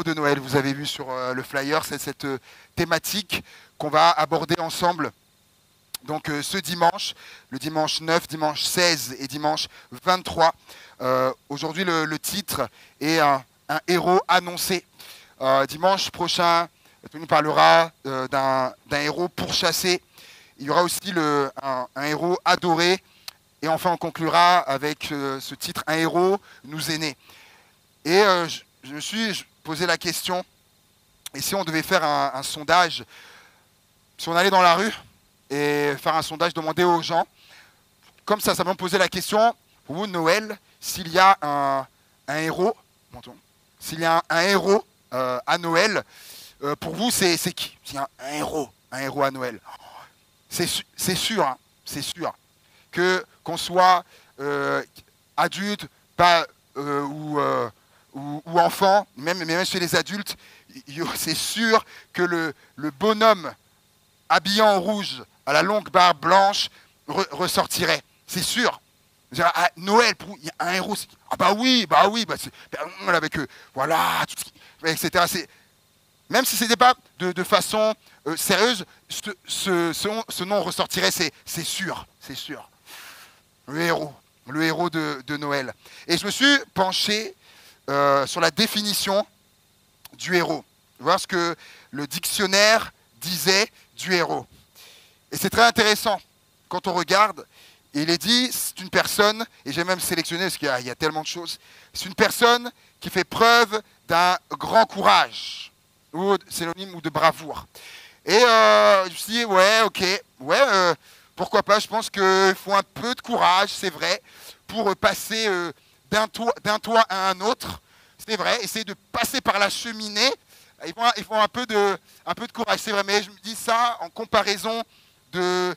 héros de Noël. Vous avez vu sur le flyer, c'est cette thématique qu'on va aborder ensemble. Donc ce dimanche, le dimanche 9, dimanche 16 et dimanche 23. Aujourd'hui, le titre est un héros annoncé. Dimanche prochain, on nous parlera d'un héros pourchassé. Il y aura aussi un héros adoré. Et enfin, on conclura avec ce titre, un héros nous est né. Et je me suis posé la question, et si on devait faire un sondage, si on allait dans la rue et faire un sondage, demander aux gens, comme ça m'a posé la question, pour vous, Noël, s'il y a un héros, s'il y a un héros à Noël, pour vous, c'est qui? S'il y a un héros à Noël, c'est sûr, hein, c'est sûr, qu'on soit adulte, pas ou enfant, même chez les adultes, c'est sûr que le bonhomme habillé en rouge, à la longue barbe blanche, ressortirait. C'est sûr. À Noël, il y a un héros. Ah bah oui, avec voilà, tout etc. Même si ce n'était pas de façon sérieuse, ce nom ressortirait, c'est sûr, c'est sûr. Le héros de Noël. Et je me suis penché sur la définition du héros. Voir ce que le dictionnaire disait du héros. Et c'est très intéressant quand on regarde. Et il est dit, c'est une personne, et j'ai même sélectionné parce qu'il y a tellement de choses, c'est une personne qui fait preuve d'un grand courage, ou synonyme ou de bravoure. Et je me suis dit, ouais, ok, ouais, pourquoi pas, je pense qu'il faut un peu de courage, c'est vrai, pour passer d'un toit à un autre, c'est vrai, essayer de passer par la cheminée, il faut un peu de courage, c'est vrai, mais je me dis ça en comparaison de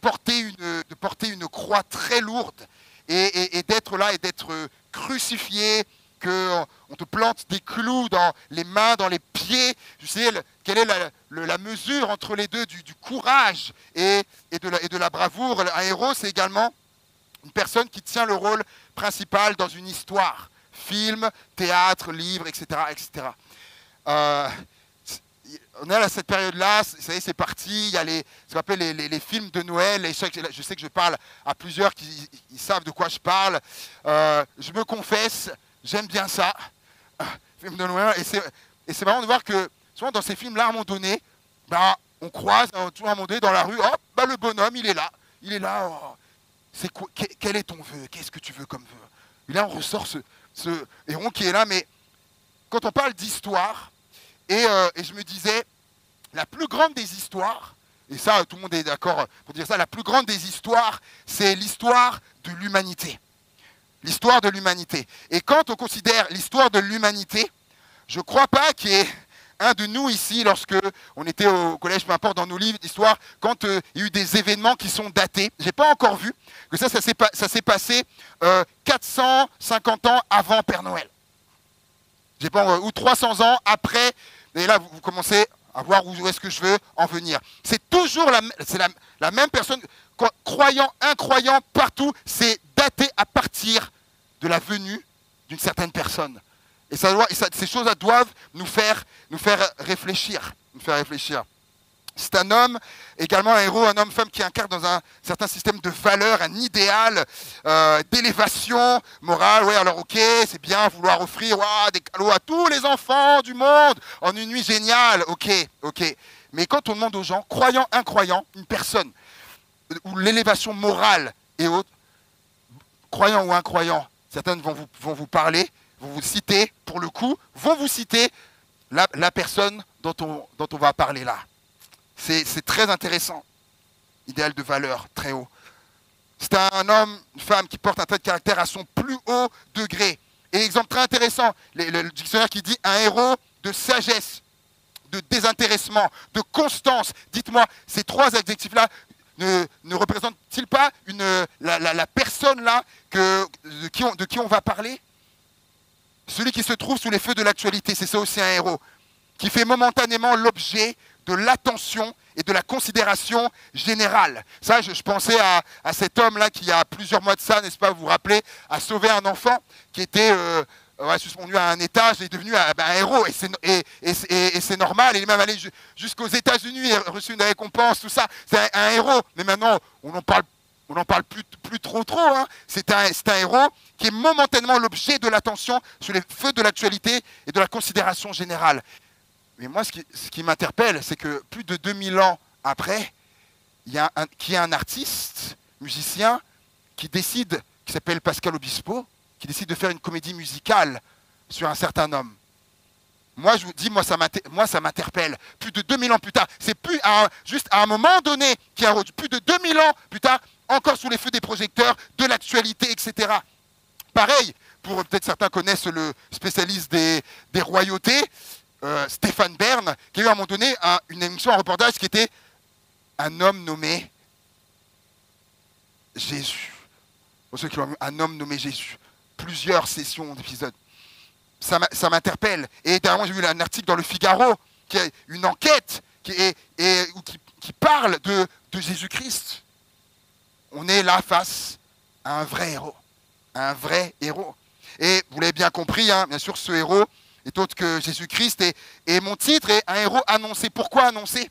porter une croix très lourde et d'être là et d'être crucifié, qu'on te plante des clous dans les mains, dans les pieds. Tu sais, quelle est la mesure entre les deux du courage et de la bravoure. Un héros, c'est également une personne qui tient le rôle principal dans une histoire. Film, théâtre, livre, etc. etc. On est à cette période-là, vous savez, c'est parti, il y a ce qu'on appelle les films de Noël, et je sais que je parle à plusieurs qui ils savent de quoi je parle. Je me confesse, j'aime bien ça, film de Noël, et c'est marrant de voir que souvent dans ces films-là, à un moment donné, on croise à un moment donné dans la rue, le bonhomme, il est là, oh, quel est ton vœu, qu'est-ce que tu veux comme vœu? Et là, on ressort ce héros qui est là, mais quand on parle d'histoire, et je me disais, la plus grande des histoires, et ça tout le monde est d'accord pour dire ça, la plus grande des histoires, c'est l'histoire de l'humanité. L'histoire de l'humanité. Et quand on considère l'histoire de l'humanité, je ne crois pas qu'il y ait un de nous ici, lorsque on était au collège, peu importe, dans nos livres d'histoire, quand il y a eu des événements qui sont datés, je n'ai pas encore vu que ça s'est passé 450 ans avant Père Noël. Ou 300 ans après. Et là, vous commencez à voir où est-ce que je veux en venir. C'est toujours la même personne, croyant, incroyant, partout, c'est daté à partir de la venue d'une certaine personne. Et ces choses-là doivent nous faire réfléchir. C'est un homme, également un héros, un homme-femme qui incarne dans un certain système de valeurs, un idéal d'élévation morale. Oui, alors ok, c'est bien vouloir offrir des cadeaux à tous les enfants du monde en une nuit géniale. Ok. Mais quand on demande aux gens, croyants, incroyants, une personne où l'élévation morale et autres, croyants ou incroyants, certains vont vous parler, vont vous citer, pour le coup, vont vous citer la personne dont on va parler là. C'est très intéressant. Idéal de valeur, très haut. C'est un homme, une femme qui porte un trait de caractère à son plus haut degré. Et exemple très intéressant, le dictionnaire qui dit un héros de sagesse, de désintéressement, de constance. Dites-moi, ces trois adjectifs-là ne représentent-ils pas la personne-là de qui on va parler? Celui qui se trouve sous les feux de l'actualité, c'est ça aussi un héros, qui fait momentanément l'objet de l'attention et de la considération générale. Ça, je pensais à cet homme-là qui, il y a plusieurs mois de ça, n'est-ce pas, vous vous rappelez, a sauvé un enfant qui était suspendu à un étage, il est devenu un héros. Et c'est normal. Il est même allé jusqu'aux États-Unis, il a reçu une récompense, tout ça. C'est un héros. Mais maintenant, on n'en parle plus trop. Hein. C'est un héros qui est momentanément l'objet de l'attention sur les feux de l'actualité et de la considération générale. Mais moi, ce qui m'interpelle, c'est que plus de 2000 ans après, il y a un artiste, musicien, qui s'appelle Pascal Obispo, qui décide de faire une comédie musicale sur un certain homme. Moi, je vous dis, moi, ça m'interpelle. Plus de 2000 ans plus tard, c'est plus juste à un moment donné, plus de 2000 ans plus tard, encore sous les feux des projecteurs, de l'actualité, etc. Pareil, peut-être certains connaissent le spécialiste des royautés, Stéphane Bern, qui a eu à un moment donné une émission, un reportage qui était un homme nommé Jésus. Pour ceux qui l'ont vu, un homme nommé Jésus. Plusieurs sessions d'épisodes. Ça m'interpelle. Et dernièrement, j'ai vu un article dans Le Figaro, qui a une enquête qui parle de Jésus-Christ. On est là face à un vrai héros. Un vrai héros. Et vous l'avez bien compris, hein, bien sûr, ce héros est autre que Jésus-Christ. Et mon titre est un héros annoncé. Pourquoi annoncé ?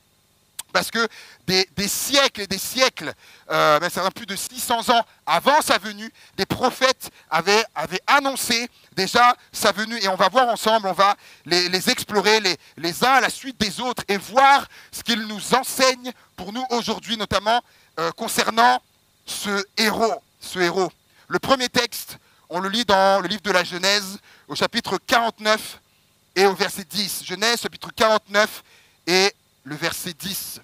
Parce que des siècles et des siècles, ça plus de 600 ans avant sa venue, des prophètes avaient annoncé déjà sa venue. Et on va voir ensemble, on va les explorer les uns à la suite des autres et voir ce qu'ils nous enseignent pour nous aujourd'hui, notamment concernant ce héros. Le premier texte, on le lit dans le livre de la Genèse, au chapitre 49 et au verset 10. Genèse, chapitre 49 et le verset 10.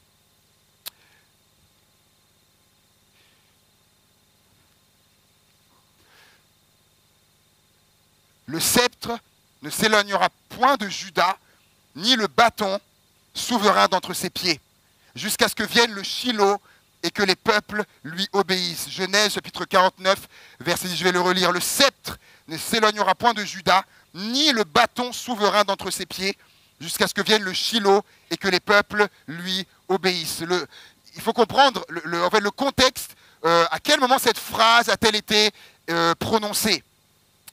Le sceptre ne s'éloignera point de Juda, ni le bâton souverain d'entre ses pieds, jusqu'à ce que vienne le Shilo et que les peuples lui obéissent. Genèse chapitre 49, verset 10, je vais le relire. Le sceptre ne s'éloignera point de Juda, ni le bâton souverain d'entre ses pieds, jusqu'à ce que vienne le Shilo et que les peuples lui obéissent. Il faut comprendre le contexte, à quel moment cette phrase a-t-elle été prononcée.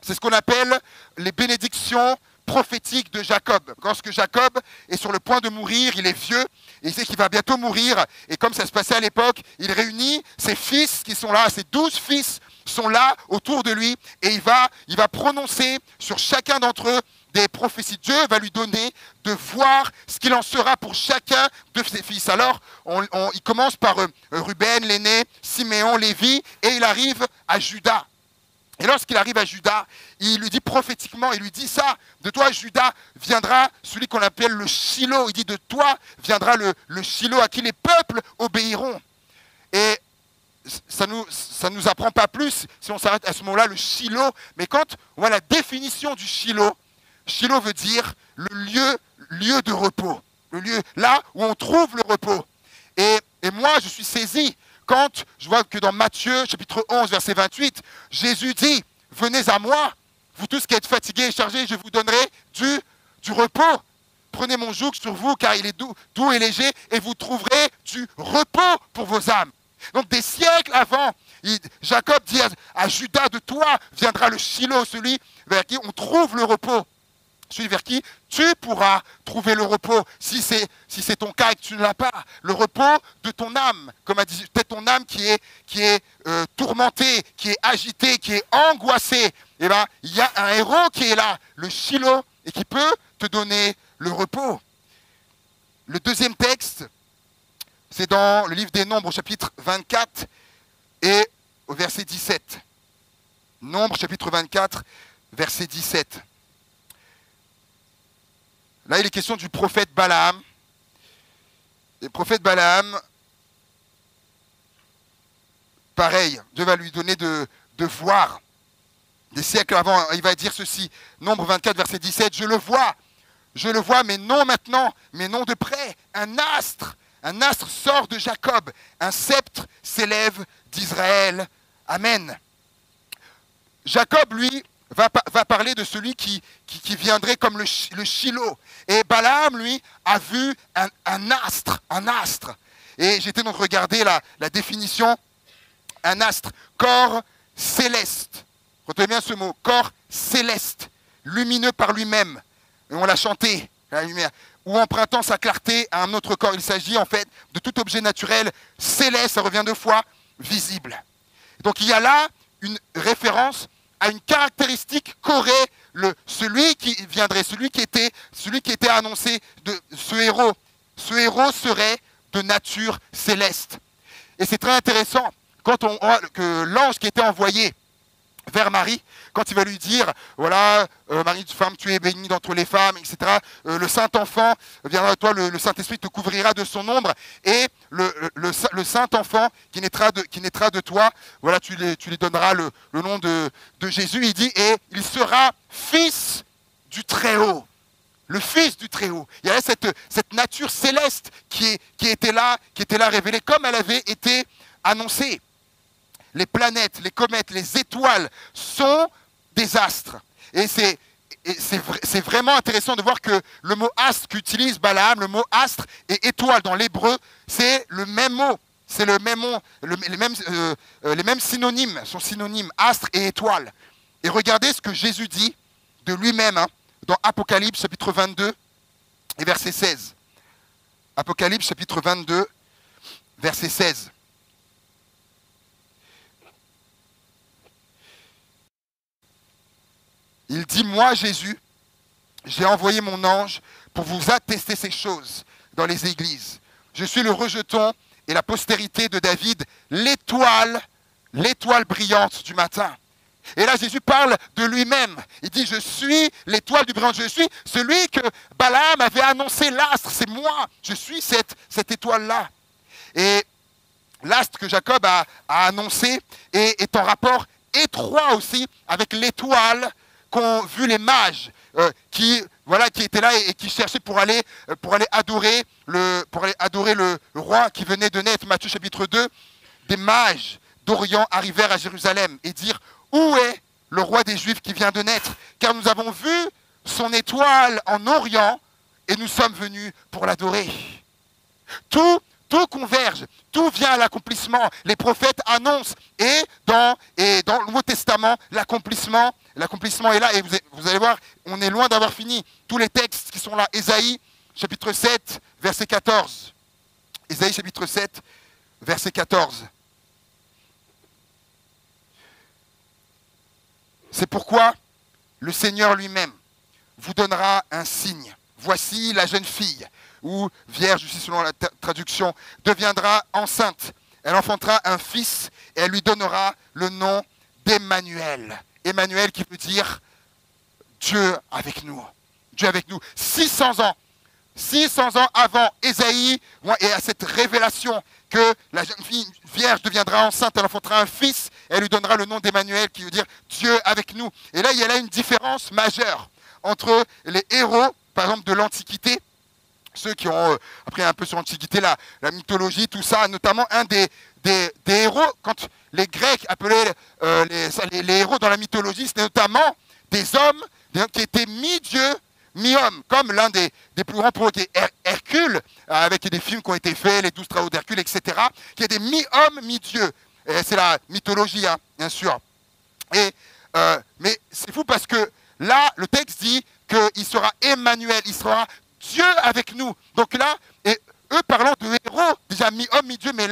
C'est ce qu'on appelle les bénédictions prophétiques de Jacob. Lorsque Jacob est sur le point de mourir, il est vieux, et il sait qu'il va bientôt mourir, et comme ça se passait à l'époque, il réunit ses fils qui sont là, ses 12 fils sont là autour de lui, et il va prononcer sur chacun d'entre eux des prophéties. Dieu va lui donner de voir ce qu'il en sera pour chacun de ses fils. Alors, il commence par Ruben, l'aîné, Siméon, Lévi, et il arrive à Juda. Et lorsqu'il arrive à Juda, il lui dit prophétiquement, il lui dit ça, de toi Juda viendra celui qu'on appelle le Shilo. Il dit de toi viendra le Shilo à qui les peuples obéiront. Et ça nous apprend pas plus si on s'arrête à ce moment-là, le Shilo. Mais quand on voit la définition du Shilo, Shilo veut dire le lieu de repos. Le lieu là où on trouve le repos. Et moi, je suis saisi quand je vois que dans Matthieu, chapitre 11, verset 28, Jésus dit, « Venez à moi, vous tous qui êtes fatigués et chargés, je vous donnerai du repos. Prenez mon joug sur vous, car il est doux et léger, et vous trouverez du repos pour vos âmes. » Donc des siècles avant, Jacob dit à Judas, de toi viendra le Shilo, celui vers qui on trouve le repos. Celui vers qui tu pourras trouver le repos, si c'est ton cas et que tu ne l'as pas, le repos de ton âme, comme a dit, peut-être ton âme qui est tourmentée, qui est agitée, qui est angoissée. Eh bien, il y a un héros qui est là, le Shilo, et qui peut te donner le repos. Le deuxième texte, c'est dans le livre des Nombres, au chapitre 24 et au verset 17. Nombres, chapitre 24, verset 17. Là, il est question du prophète Balaam. Et le prophète Balaam, pareil, Dieu va lui donner de voir. Des siècles avant, il va dire ceci, Nombre 24, verset 17, je le vois, mais non maintenant, mais non de près. Un astre sort de Jacob, un sceptre s'élève d'Israël. Amen. Jacob, lui, va parler de celui qui viendrait comme le Shilo. Et Balaam, lui, a vu un astre. Et j'étais donc regarder la définition. Un astre, corps céleste. Retenez bien ce mot, corps céleste. lumineux par lui-même. Et on l'a chanté, la lumière. Ou empruntant sa clarté à un autre corps. Il s'agit en fait de tout objet naturel, céleste, ça revient deux fois, visible. Donc il y a là une référence à une caractéristique qu'aurait celui qui viendrait, celui qui était annoncé, de ce héros. Ce héros serait de nature céleste. Et c'est très intéressant que l'ange qui était envoyé vers Marie, quand il va lui dire, voilà, Marie, femme, tu es bénie d'entre les femmes, etc. Le Saint-Enfant viendra à toi, le Saint-Esprit te couvrira de son ombre, et le Saint-Enfant qui naîtra de toi, voilà, tu lui donneras le nom de Jésus. Il dit, et il sera fils du Très-Haut. Le Fils du Très-Haut. Il y avait cette nature céleste qui était là révélée, comme elle avait été annoncée. Les planètes, les comètes, les étoiles sont des astres. Et c'est vraiment intéressant de voir que le mot astre qu'utilise Balaam, le mot astre et étoile dans l'hébreu, c'est le même mot. C'est le même mot, les mêmes synonymes, sont synonymes, astre et étoile. Et regardez ce que Jésus dit de lui-même, hein, dans Apocalypse chapitre 22 et verset 16. Apocalypse chapitre 22, verset 16. Il dit, moi Jésus, j'ai envoyé mon ange pour vous attester ces choses dans les églises. Je suis le rejeton et la postérité de David, l'étoile brillante du matin. Et là, Jésus parle de lui-même. Il dit, je suis l'étoile du brillant. Je suis celui que Balaam avait annoncé, l'astre. C'est moi. Je suis cette étoile-là. Et l'astre que Jacob a annoncé est en rapport étroit aussi avec l'étoile qu'ont vu les mages qui étaient là et qui cherchaient pour aller adorer le roi qui venait de naître. Matthieu chapitre 2, des mages d'Orient arrivèrent à Jérusalem et dirent, où est le roi des Juifs qui vient de naître? Car nous avons vu son étoile en Orient et nous sommes venus pour l'adorer. Tout converge, tout vient à l'accomplissement. Les prophètes annoncent et dans le Nouveau Testament, l'accomplissement est là. Et vous allez voir, on est loin d'avoir fini. Tous les textes qui sont là, Ésaïe chapitre 7, verset 14. Ésaïe chapitre 7, verset 14. C'est pourquoi le Seigneur lui-même vous donnera un signe. Voici la jeune fille, ou vierge, aussi selon la traduction, deviendra enceinte. Elle enfantera un fils et elle lui donnera le nom d'Emmanuel. Emmanuel qui veut dire Dieu avec nous. Dieu avec nous. 600 ans avant Ésaïe, et à cette révélation que la jeune fille vierge deviendra enceinte, elle enfantera un fils, et elle lui donnera le nom d'Emmanuel, qui veut dire Dieu avec nous. Et là, il y a là une différence majeure entre les héros, par exemple, de l'Antiquité, ceux qui ont appris un peu sur l'Antiquité, la mythologie, tout ça, notamment un des héros, quand les Grecs appelaient les héros dans la mythologie, c'était notamment des hommes qui étaient mi-dieu, mi-homme, comme l'un des plus grands pour Hercule, avec des films qui ont été faits, les 12 travaux d'Hercule, etc., qui est des mi-homme, mi-dieu. C'est la mythologie, hein, bien sûr. Mais c'est fou parce que là, le texte dit qu'il sera Emmanuel, il sera Dieu avec nous. Donc là, et eux parlant de héros, déjà mi-homme, mi-dieu, mais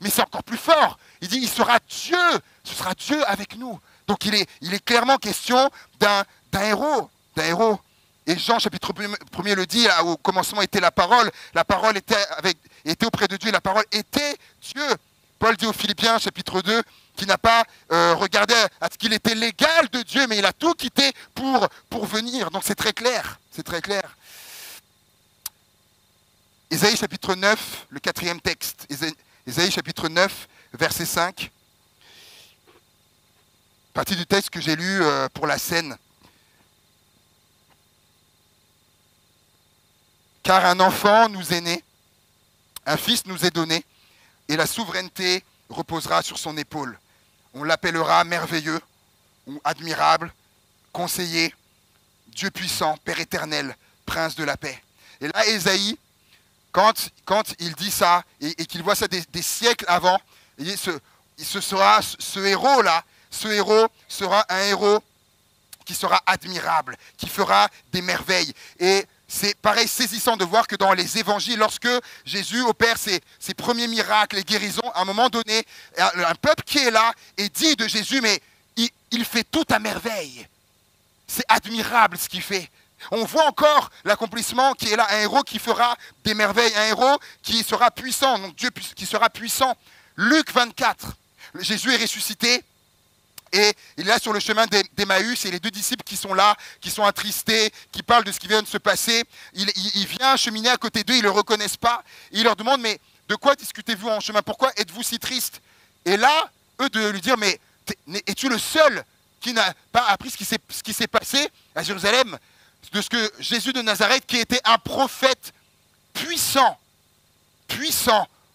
c'est encore plus fort. Il dit, il sera Dieu, ce sera Dieu avec nous. Donc il est clairement question d'un héros. Et Jean chapitre 1er le dit, là, au commencement était la parole était auprès de Dieu, et la parole était Dieu. Paul dit aux Philippiens chapitre 2 qu'il n'a pas regardé à ce qu'il était l'égal de Dieu, mais il a tout quitté pour venir. Donc c'est très clair, Ésaïe chapitre 9, le 4e texte. Ésaïe chapitre 9, verset 5. Partie du texte que j'ai lu pour la scène. Car un enfant nous est né, un fils nous est donné, et la souveraineté reposera sur son épaule. On l'appellera merveilleux, ou admirable, conseiller, Dieu puissant, Père éternel, prince de la paix. Et là, Ésaïe, quand il dit ça, et qu'il voit ça des siècles avant, ce héros-là, ce héros sera un héros qui sera admirable, qui fera des merveilles. Et c'est pareil, saisissant de voir que dans les évangiles, lorsque Jésus opère ses premiers miracles et guérisons, à un moment donné, un peuple qui est là et dit de Jésus, mais il fait tout à merveille. C'est admirable ce qu'il fait. On voit encore l'accomplissement qui est là, un héros qui fera des merveilles, un héros qui sera puissant, donc Dieu qui sera puissant. Luc 24, Jésus est ressuscité. Et il est là sur le chemin d'Emmaüs et les deux disciples qui sont là, qui sont attristés, qui parlent de ce qui vient de se passer. Il vient cheminer à côté d'eux, ils ne le reconnaissent pas. Il leur demande, mais de quoi discutez-vous en chemin? Pourquoi êtes-vous si tristes? Et là, eux de lui dire, mais es-tu le seul qui n'a pas appris ce qui s'est passé à Jérusalem? De ce que Jésus de Nazareth, qui était un prophète puissant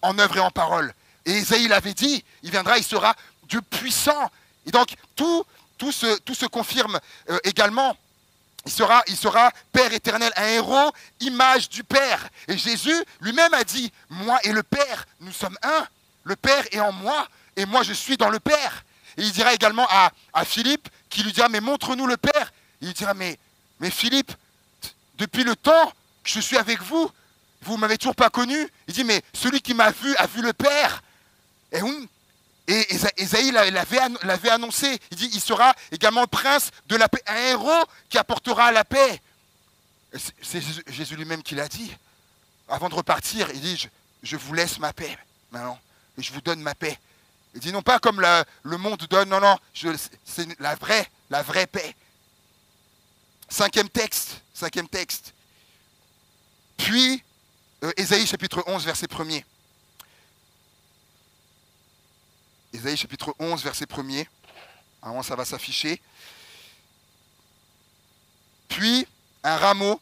en œuvre et en parole. Et Isaïe l'avait dit, il viendra, il sera Dieu puissant. Et donc, tout se confirme également. Il sera Père éternel, un héros, image du Père. Et Jésus lui-même a dit, moi et le Père, nous sommes un. Le Père est en moi, et moi je suis dans le Père. Et il dira également à Philippe, qui lui dira, mais montre-nous le Père. Et il dira, mais Philippe, depuis le temps que je suis avec vous, vous ne m'avez toujours pas connu. Il dit, mais celui qui m'a vu a vu le Père. Et oui. Et Ésaïe l'avait annoncé. Il dit, il sera également le prince de la paix, un héros qui apportera la paix. C'est Jésus lui-même qui l'a dit. Avant de repartir, il dit, je vous laisse ma paix maintenant. Et je vous donne ma paix. Il dit, non pas comme le monde donne, non, c'est la vraie paix. Cinquième texte. Puis, Ésaïe chapitre 11, verset 1er. Ésaïe chapitre 11, verset 1er. Avant, ça va s'afficher. Puis, un rameau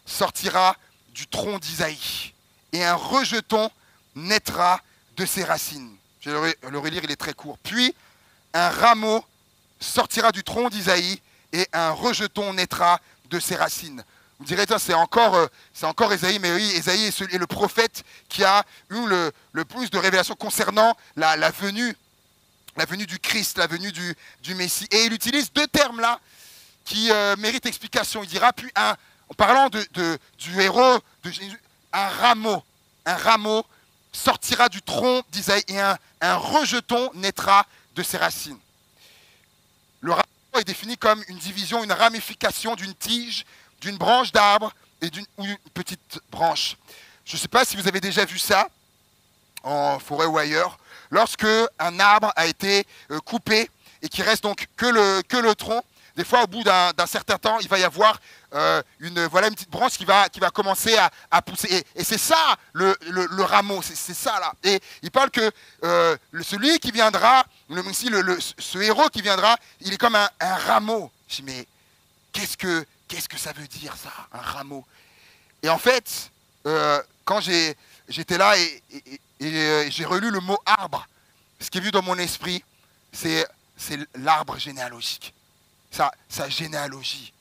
sortira du tronc d'Isaïe, et un rejeton naîtra de ses racines. Je vais le relire, il est très court. Puis, un rameau sortira du tronc d'Isaïe, et un rejeton naîtra de ses racines. Vous direz, c'est encore Ésaïe, mais oui, Ésaïe est le prophète qui a eu le plus de révélations concernant la venue du Christ, la venue du Messie. Et il utilise deux termes là qui méritent explication. Il dira, puis en parlant du héros de Jésus, un rameau sortira du tronc d'Isaïe et un rejeton naîtra de ses racines. Le rameau est défini comme une division, une ramification d'une tige, d'une branche d'arbre ou une petite branche. Je ne sais pas si vous avez déjà vu ça en forêt ou ailleurs. Lorsque un arbre a été coupé et qu'il reste donc que le tronc, des fois au bout d'un certain temps, il va y avoir une petite branche qui va commencer à pousser. Et c'est ça le rameau, c'est ça là. Et il parle que celui qui viendra, ce héros qui viendra, il est comme un rameau. Je dis, mais qu'est-ce que ça veut dire ça, un rameau? Et en fait, quand j'étais là et j'ai relu le mot arbre, ce qui est vu dans mon esprit, c'est l'arbre généalogique, sa généalogie.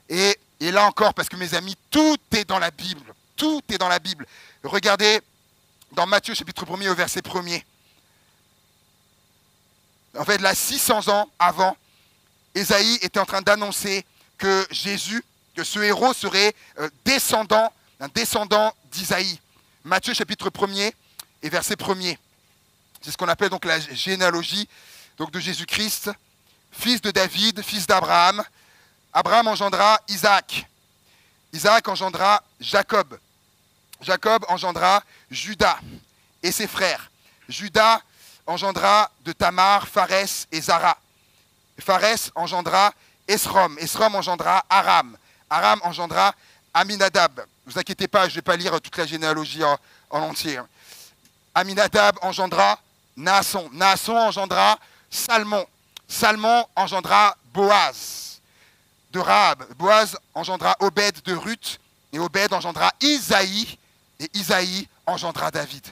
Et là encore, parce que mes amis, tout est dans la Bible, tout est dans la Bible. Regardez dans Matthieu chapitre 1er au verset 1er. En fait, là, 600 ans avant, Ésaïe était en train d'annoncer que Jésus, que ce héros serait un descendant d'Isaïe. Matthieu chapitre 1er et verset 1er. C'est ce qu'on appelle donc la généalogie donc de Jésus-Christ, fils de David, fils d'Abraham. Abraham engendra Isaac. Isaac engendra Jacob. Jacob engendra Judas et ses frères. Judas engendra de Tamar, Pharès et Zara. Pharès engendra Esrom. Esrom engendra Aram. Aram engendra Aminadab. Ne vous inquiétez pas, je ne vais pas lire toute la généalogie en entier. Aminadab engendra Naasson. Naasson engendra Salmon. Salmon engendra Boaz de Rahab. Boaz engendra Obed de Ruth. Et Obed engendra Isaïe. Et Isaïe engendra David.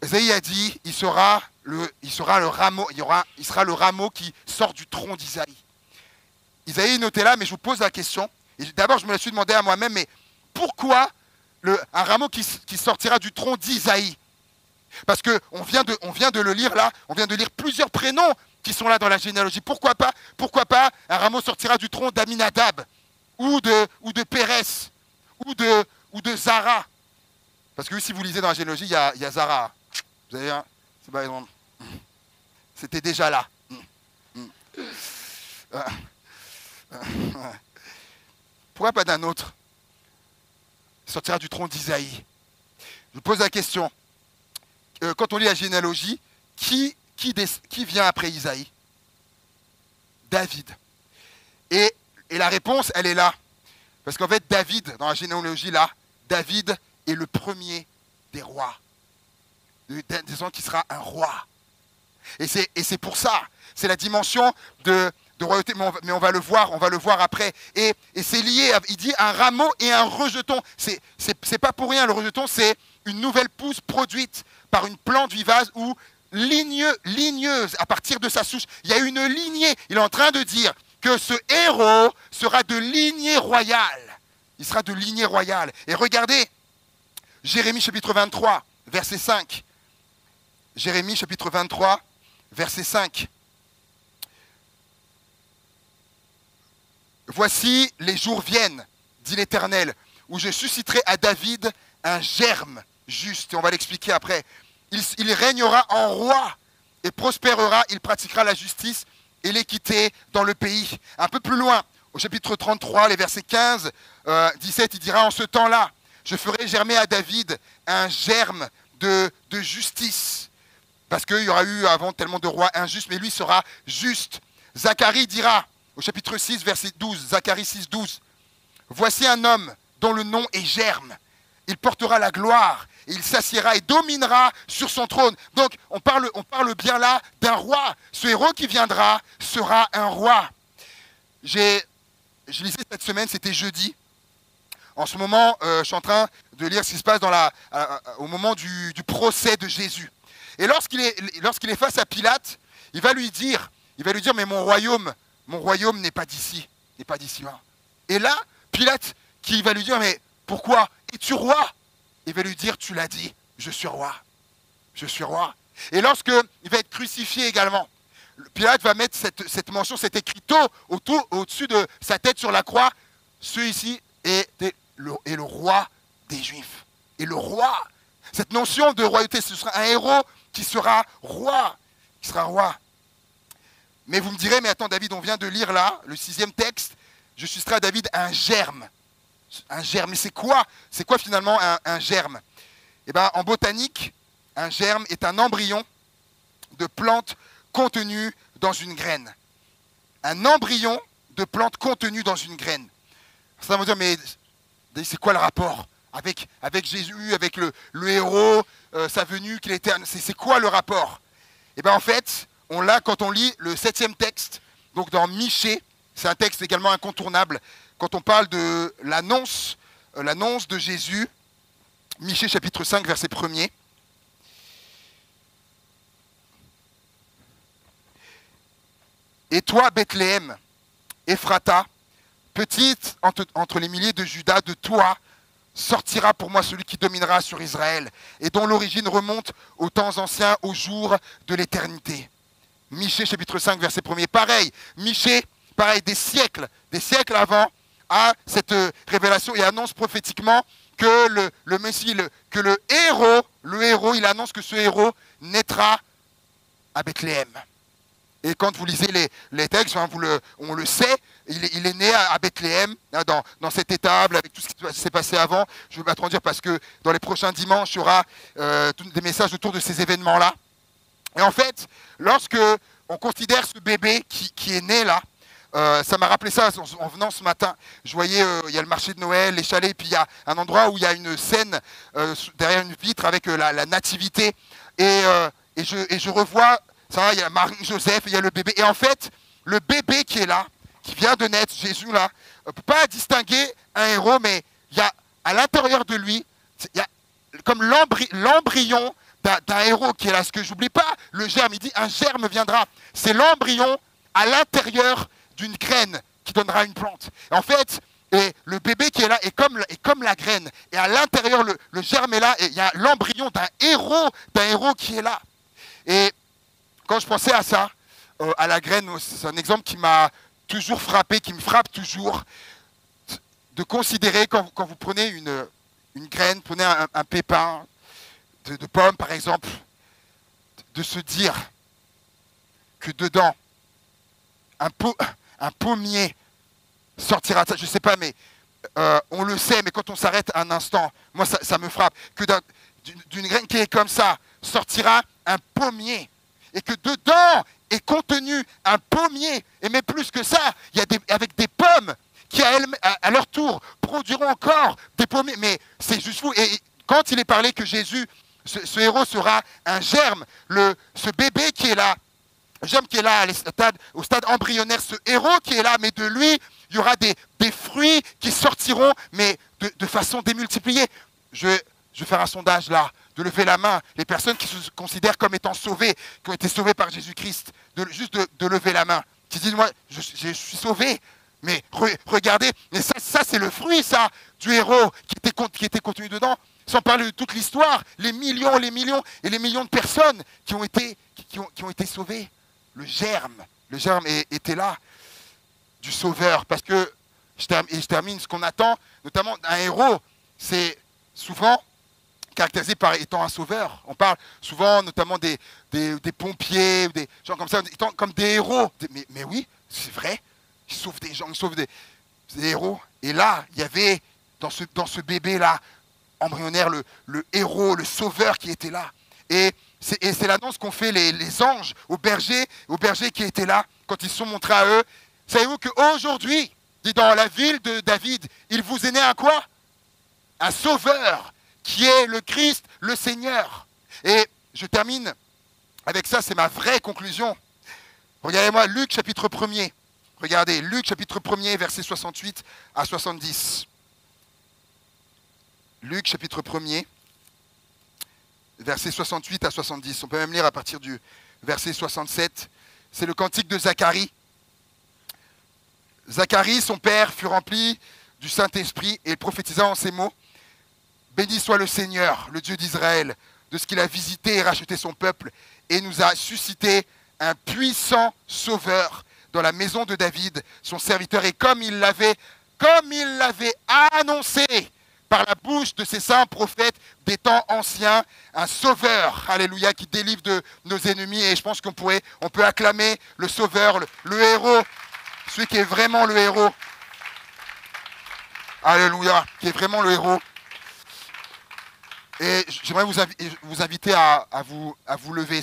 Isaïe a dit, il sera le rameau qui sort du tronc d'Isaïe. Isaïe est noté là, mais je vous pose la question. D'abord, je me la suis demandé à moi-même, mais pourquoi un rameau qui sortira du tronc d'Isaïe? Parce qu'on vient de le lire là, on vient de lire plusieurs prénoms qui sont là dans la généalogie. Pourquoi pas un rameau sortira du tronc d'Aminadab ou de Pérès ou de Zara. Parce que si vous lisez dans la généalogie, il y a Zara. Vous avez c'est par exemple, c'était déjà là. Pourquoi pas d'un autre? Il sortira du tronc d'Isaïe. Je vous pose la question. Quand on lit la généalogie, qui vient après Isaïe? David. Et la réponse, elle est là. Parce qu'en fait, David, dans la généalogie, là, David est le premier des rois. Des gens qui sera un roi. Et c'est pour ça. C'est la dimension de royauté, mais on va le voir après. Et c'est lié, il dit un rameau et un rejeton. C'est pas pour rien, le rejeton, c'est une nouvelle pousse produite par une plante vivace ou ligneuse à partir de sa souche. Il y a une lignée. Il est en train de dire que ce héros sera de lignée royale. Il sera de lignée royale. Et regardez, Jérémie chapitre 23, verset 5. Jérémie chapitre 23, verset 5. Voici les jours viennent, dit l'Éternel, où je susciterai à David un germe juste. Et on va l'expliquer après. Il régnera en roi et prospérera, il pratiquera la justice et l'équité dans le pays. Un peu plus loin, au chapitre 33, les versets 15, 17, il dira, en ce temps-là, je ferai germer à David un germe de justice. Parce qu'il y aura eu avant tellement de rois injustes, mais lui sera juste. Zacharie dira, au chapitre 6, verset 12, Zacharie 6, 12, voici un homme dont le nom est germe. Il portera la gloire et il s'assiera et dominera sur son trône. Donc, on parle bien là d'un roi. Ce héros qui viendra sera un roi. Je lisais cette semaine, c'était jeudi. En ce moment, je suis en train de lire ce qui se passe au moment du procès de Jésus. Et lorsqu'il est face à Pilate, il va lui dire, mais mon royaume n'est pas d'ici, n'est pas d'ici là. Et là, Pilate, qui va lui dire, mais pourquoi es-tu roi? Il va lui dire, tu l'as dit, je suis roi. Je suis roi. Et lorsqu'il va être crucifié également, Pilate va mettre cette mention, cet écriteau au-dessus de sa tête sur la croix. Celui-ci est le roi des Juifs. Et le roi, cette notion de royauté, ce sera un héros qui sera roi. Qui sera roi. Mais vous me direz, mais attends David, on vient de lire là, le 6e texte, je susciterai à David un germe. Un germe, mais c'est quoi finalement un germe? Eh bien, en botanique, un germe est un embryon de plante contenu dans une graine. Un embryon de plante contenu dans une graine. Ça va me dire, mais c'est quoi le rapport avec Jésus, avec le héros, sa venue, qu'il était. C'est quoi le rapport? Eh bien, en fait, on l'a quand on lit le 7e texte, donc dans Michée, c'est un texte également incontournable, quand on parle de l'annonce de Jésus, Michée chapitre 5, verset 1er. Et toi, Bethléem, Ephrata, petite entre les milliers de Juda, de toi sortira pour moi celui qui dominera sur Israël, et dont l'origine remonte aux temps anciens, aux jours de l'éternité. Michée chapitre 5, verset 1er. Pareil, Michée, des siècles avant, a cette révélation et annonce prophétiquement que le Messie, que le héros, il annonce que ce héros naîtra à Bethléem. Et quand vous lisez les textes, on le sait, il est né à Bethléem, dans cette étable, avec tout ce qui s'est passé avant. Je ne vais pas trop en dire parce que dans les prochains dimanches, il y aura des messages autour de ces événements-là. Et en fait, lorsque on considère ce bébé qui est né là, ça m'a rappelé ça en venant ce matin. Je voyais, il y a le marché de Noël, les chalets, puis il y a un endroit où il y a une scène derrière une vitre avec la nativité. Et je revois, ça, il y a Marie-Joseph, il y a le bébé. Et en fait, le bébé qui est là, qui vient de naître, Jésus là, on ne peut pas distinguer un héros, mais il y a à l'intérieur de lui, il y a comme l'embryon d'un héros qui est là. Ce que j'oublie pas, le germe, il dit un germe viendra. C'est l'embryon à l'intérieur d'une graine qui donnera une plante. Et en fait, le bébé qui est là est comme la graine. Et à l'intérieur, le germe est là, et il y a l'embryon d'un héros qui est là. Et quand je pensais à ça, à la graine, c'est un exemple qui m'a toujours frappé, qui me frappe toujours, de considérer quand vous prenez une graine, prenez un pépin de pomme par exemple, de se dire que dedans, un pommier sortira, je ne sais pas, mais on le sait, mais quand on s'arrête un instant, moi ça me frappe, que d'une graine qui est comme ça, sortira un pommier, et que dedans est contenu un pommier, et même plus que ça, il y a avec des pommes qui à leur tour produiront encore des pommiers, mais c'est juste fou. Et quand il est parlé que Jésus, ce héros sera un germe, ce bébé qui est là, germe qui est là au stade embryonnaire, ce héros qui est là, mais de lui, il y aura des fruits qui sortiront, mais de façon démultipliée. Je vais faire un sondage là, de lever la main, les personnes qui se considèrent comme étant sauvées, qui ont été sauvées par Jésus-Christ, juste de lever la main, qui disent, moi, je suis sauvé, mais regardez, et ça c'est le fruit, ça, du héros qui était contenu dedans, sans parler de toute l'histoire, les millions et les millions de personnes qui ont été sauvées. Le germe était là, du sauveur, parce que, je termine, ce qu'on attend, notamment d'un héros, c'est souvent caractérisé par étant un sauveur. On parle souvent notamment des pompiers, des gens comme ça, comme des héros. Mais oui, c'est vrai, ils sauvent des gens, ils sauvent des héros. Et là, il y avait, dans ce bébé-là, embryonnaire, le héros, le sauveur qui était là. Et c'est l'annonce qu'ont fait les anges aux bergers qui étaient là, quand ils se sont montrés à eux. Savez-vous qu'aujourd'hui, dit dans la ville de David, il vous est né un quoi? Un sauveur, qui est le Christ, le Seigneur. Et je termine avec ça, c'est ma vraie conclusion. Regardez-moi, Luc chapitre 1er. Regardez, Luc chapitre 1er, versets 68 à 70. Luc chapitre 1er, versets 68 à 70. On peut même lire à partir du verset 67. C'est le cantique de Zacharie. Zacharie, son père, fut rempli du Saint-Esprit et il prophétisa en ces mots. Béni soit le Seigneur, le Dieu d'Israël, de ce qu'il a visité et racheté son peuple et nous a suscité un puissant sauveur dans la maison de David, son serviteur. Et comme il l'avait annoncé par la bouche de ses saints prophètes des temps anciens, un sauveur, alléluia, qui délivre de nos ennemis. Et je pense qu'on peut acclamer le sauveur, le héros, celui qui est vraiment le héros. Alléluia, qui est vraiment le héros. Et j'aimerais vous inviter à vous lever.